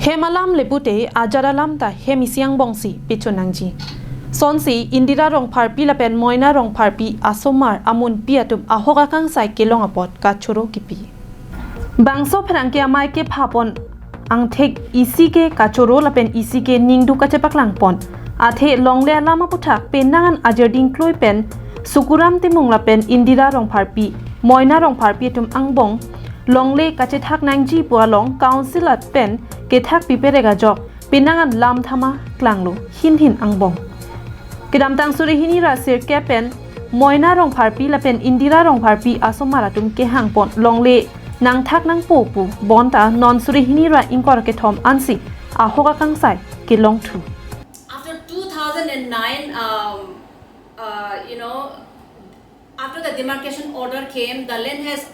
Hemalam lebute ajaralam ta hemisiang bongsi pichunangji. Sonsi Indira Rongpharpi lapen Moina Rongpharpi asomar amunpi atum ahok akangsai kelong apot kachoro kepi. Bangso phrangke amai ke phapon angthek isi ke kachoro lapen isi ke ningdu kachepak langpon. Athe longle lama puthak penangan ajarding kloi pen sukuram timung lapen Indira Rongpharpi Moina Rongpharpi atum angbong longle kachethak nangji pualong council at pen kethak piperega jok penangan lam thama klanglo hin angbong. Kedam tang suri hini rasir kepen Moina Rongpharpi lapen Indira Rongpharpi asomaratum ke hangpon longle nang thak nang popu bonta non suri hini ra inkor ke thom ansi ahok akangsai kelong thu. After 2009, after the demarcation order came, the land has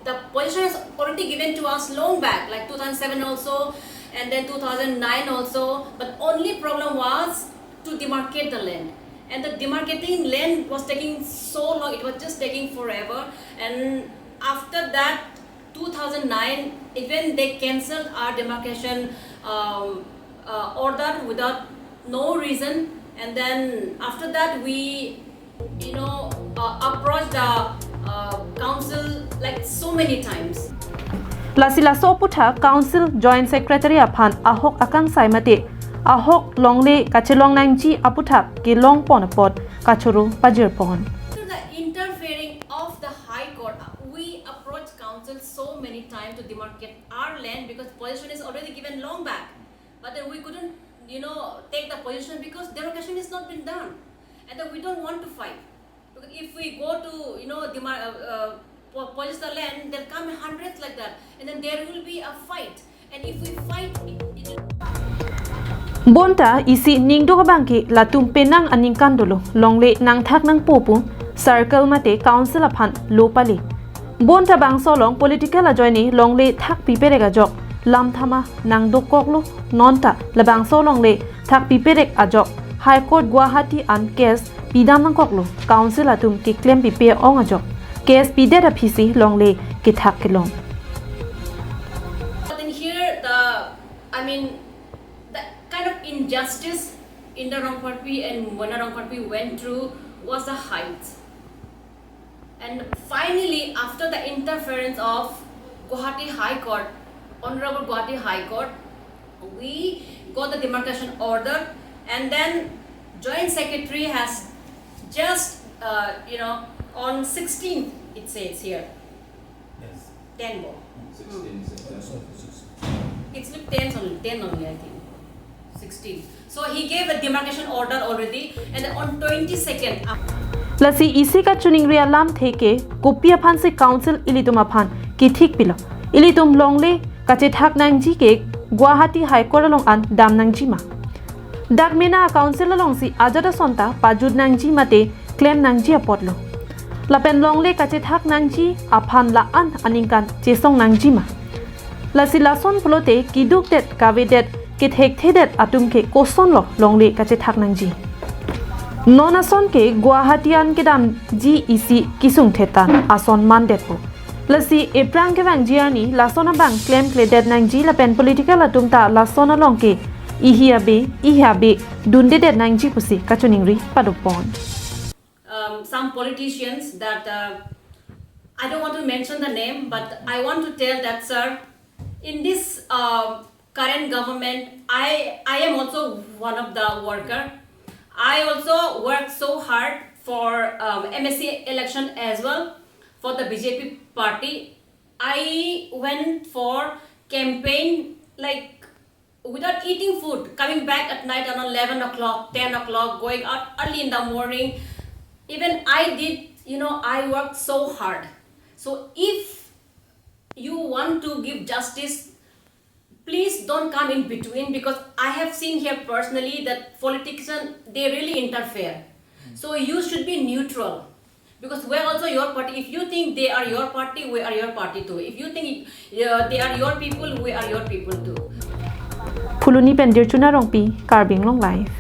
the position has already given to us long back, like 2007 also, and then 2009 also. But only problem was to demarcate the land, and the demarcating land was taking so long. It was just taking forever. And after that, 2009, even they cancelled our demarcation order without no reason. And then after that, we approached the council like so many times. Lasila soputha council joint secretary aphan ahok akangsai mate ahok longle kachelong nangji aputha kelong ponapot kachoro pajir pon. After the interfering of the High Court, we approached council so many times to demarcate our land because position is already given long back. But then we couldn't, take the position because derogation has not been done, and then we don't want to fight. Because if we go to, police the land, there'll come hundreds like that, and then there will be a fight. And if we fight, Bonta isi ningdo kabangki latum penang aning kandolo longle nang thak nang popu circle mate council aphan lopali. Bonta bang solong political ajoini longle thak piperega jok lam thama nang dokoklo nonta labang solong le thak piperek ajok High Court Guwahati an case pidam nang koklo council atum ki claim pipe ong ajok case pidet apisi longle ki thak kelong. But in here, the kind of injustice Indira Rongpharpi and Moina Rongpharpi went through was the height. And finally, after the interference of Guwahati High Court, Honorable Guwahati High Court, we got the demarcation order, and then Joint Secretary has just, on 16th, it says here. Yes. 10 more. 16. It's like 10 only, I think. 16. So he gave a demarcation order already, and then on 22nd. Lasi isi ka chuning ria lam theke kopia phan se council ilitum aphan ki thik pilo ilitum longle kache thak nangji ke Guwahati High Court long an dam nangji ma dagmena council long si ajada sonta pajud nangji mate claim nangji apotlo lapen longle kache thak nangji aphan la an aningkan chesong nangji ma lasi lason plote kiduk det kavedet ke thek thedet atum ke koson lo longle kache thak nangji nonason ke Guwahatian ke dam GEC kisung thetan ason mandepo lasi eprang ke bang jiani lasona bang claim kledet nangji lapen political atum ta lasona long ke ihiabe dunde det nangji pusi kachuningri padupon. Some politicians that I don't want to mention the name, but I want to tell that, sir, in this current government, I am also one of the worker. I also worked so hard for MSc election as well for the BJP party. I went for campaign like without eating food, coming back at night around 11 o'clock, 10 o'clock, going out early in the morning. Even I did, I worked so hard. So if you want to give justice, please don't come in between, because I have seen here personally that politicians, they really interfere. So you should be neutral, because we're also your party. If you think they are your party, we are your party too. If you think they are your people, we are your people too. Phuluni pendir chuna rongpi karbing long life.